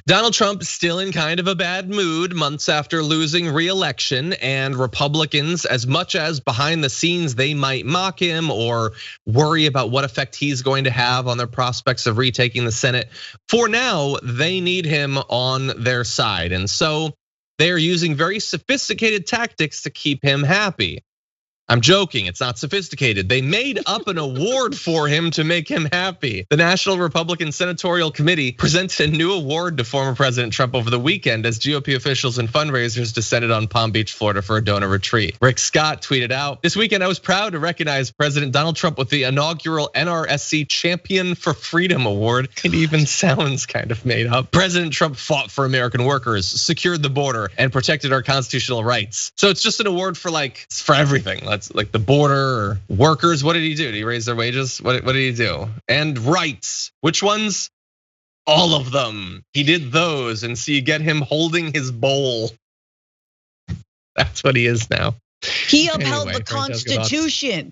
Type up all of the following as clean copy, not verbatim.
Donald Trump is still in kind of a bad mood months after losing re-election, and Republicans, as much as behind the scenes they might mock him or worry about what effect he's going to have on their prospects of retaking the Senate, for now, they need him on their side. And so they're using very sophisticated tactics to keep him happy. I'm joking, it's not sophisticated. They made up an award for him to make him happy. The National Republican Senatorial Committee presented a new award to former President Trump over the weekend as GOP officials and fundraisers descended on Palm Beach, Florida for a donor retreat. Rick Scott tweeted out, "This weekend I was proud to recognize President Donald Trump with the inaugural NRSC Champion for Freedom Award." It even sounds kind of made up. President Trump fought for American workers, secured the border, and protected our constitutional rights. So it's just an award for everything. Like the border or workers. What did he do? Did he raise their wages? What did he do? And rights. Which ones? All of them. He did those, and so you get him holding his bowl. That's what he is now. He upheld the Constitution.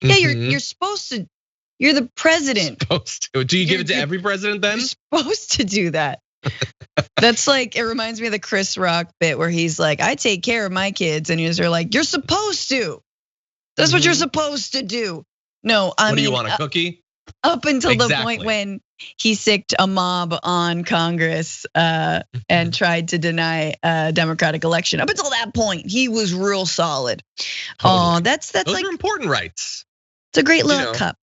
Yeah, you're supposed to. You're the president. Supposed to. Do you give it to every president then? You're supposed to do that. That's like, it reminds me of the Chris Rock bit where he's like, I take care of my kids. And you're like, you're supposed to. That's what you're supposed to do. No, I mean. What do you want, a cookie? Up until the point when he sicked a mob on Congress and tried to deny a Democratic election. Up until that point, he was real solid. Oh, that's Those like are important rights. It's a great little cup.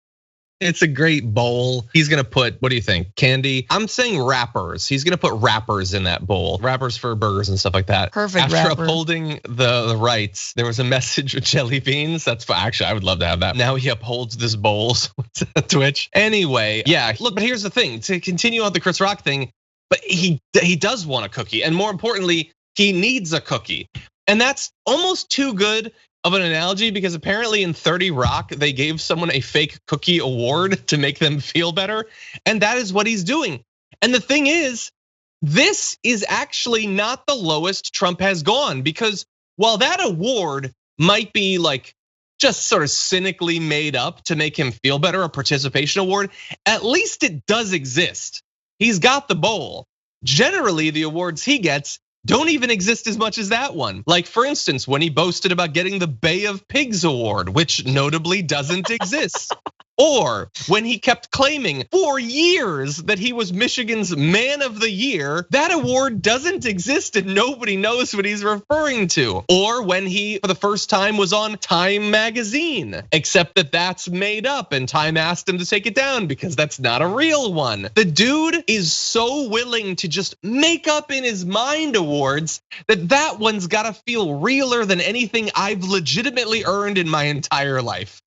It's a great bowl. He's gonna put, what do you think? Candy? I'm saying wrappers. He's gonna put wrappers in that bowl. Wrappers for burgers and stuff like that. Perfect. After wrapper. Upholding the rights, there was a message with jelly beans. That's actually, I would love to have that. Now he upholds this bowl, so it's a Twitch. Anyway, yeah, look, but here's the thing, to continue on the Chris Rock thing, but he does want a cookie. And more importantly, he needs a cookie. And that's almost too good of an analogy, because apparently in 30 Rock, they gave someone a fake cookie award to make them feel better. And that is what he's doing. And the thing is, this is actually not the lowest Trump has gone, because while that award might be like just sort of cynically made up to make him feel better, a participation award, at least it does exist. He's got the bowl. Generally, the awards he gets don't even exist as much as that one. Like, for instance, when he boasted about getting the Bay of Pigs award, which notably doesn't exist. Or when he kept claiming for years that he was Michigan's Man of the Year, that award doesn't exist and nobody knows what he's referring to. Or when he, for the first time, was on Time magazine, except that that's made up and Time asked him to take it down because that's not a real one. The dude is so willing to just make up in his mind awards that one's gotta feel realer than anything I've legitimately earned in my entire life.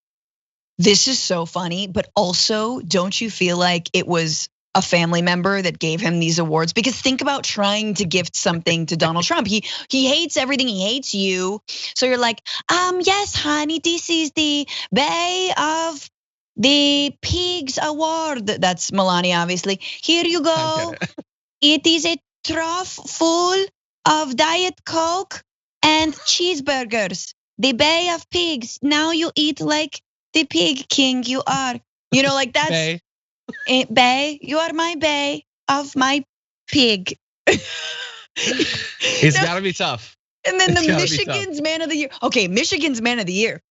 This is so funny, but also, don't you feel like it was a family member that gave him these awards? Because think about trying to gift something to Donald Trump. He hates everything, he hates you. So you're like, yes, honey, this is the Bay of the Pigs award. That's Melania, obviously. Here you go. It is a trough full of Diet Coke and cheeseburgers. The Bay of Pigs. Now you eat like the pig king you are. You know, like that's Bay. Bay, you are my bay of my pig. It's gotta be tough. And then the Michigan's Man of the Year. Okay, Michigan's Man of the Year.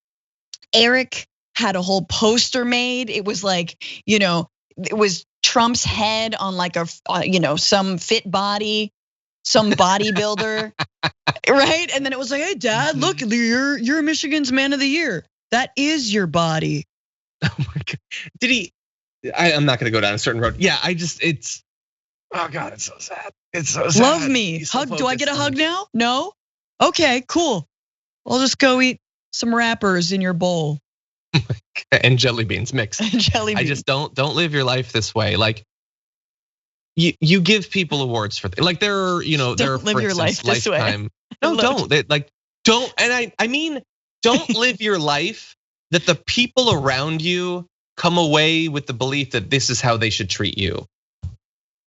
Eric had a whole poster made. It was like, it was Trump's head on like some fit body, some bodybuilder, right? And then it was like, hey, Dad, look, you're Michigan's Man of the Year. That is your body. Oh my God. Did he? I'm not gonna go down a certain road. Yeah, it's, oh God, it's so sad. It's so sad. Love me. Hug, do I get a hug now? No? Okay, cool. I'll just go eat some wrappers in your bowl. And jelly beans mixed. Jelly beans. I just don't live your life this way. Like, you give people awards for, like, there are, there are, live your life this way. No, don't. Don't, and I mean, don't live your life that the people around you come away with the belief that this is how they should treat you.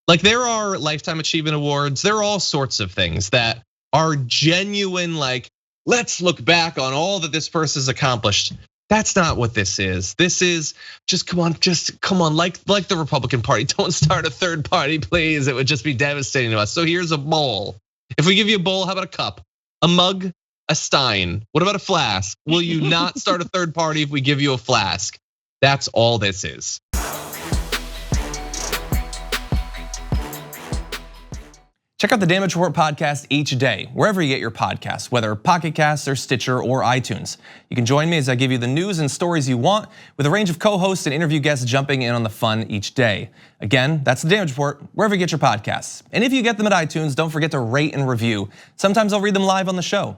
Like, there are lifetime achievement awards. There are all sorts of things that are genuine, like, let's look back on all that this person's accomplished. That's not what this is. This is just come on, like the Republican Party. Don't start a third party, please. It would just be devastating to us. So here's a bowl. If we give you a bowl, how about a cup, a mug, a stein? What about a flask? Will you not start a third party if we give you a flask? That's all this is. Check out the Damage Report podcast each day, wherever you get your podcasts, whether Pocket Casts or Stitcher or iTunes. You can join me as I give you the news and stories you want, with a range of co-hosts and interview guests jumping in on the fun each day. Again, that's the Damage Report, wherever you get your podcasts. And if you get them at iTunes, don't forget to rate and review. Sometimes I'll read them live on the show.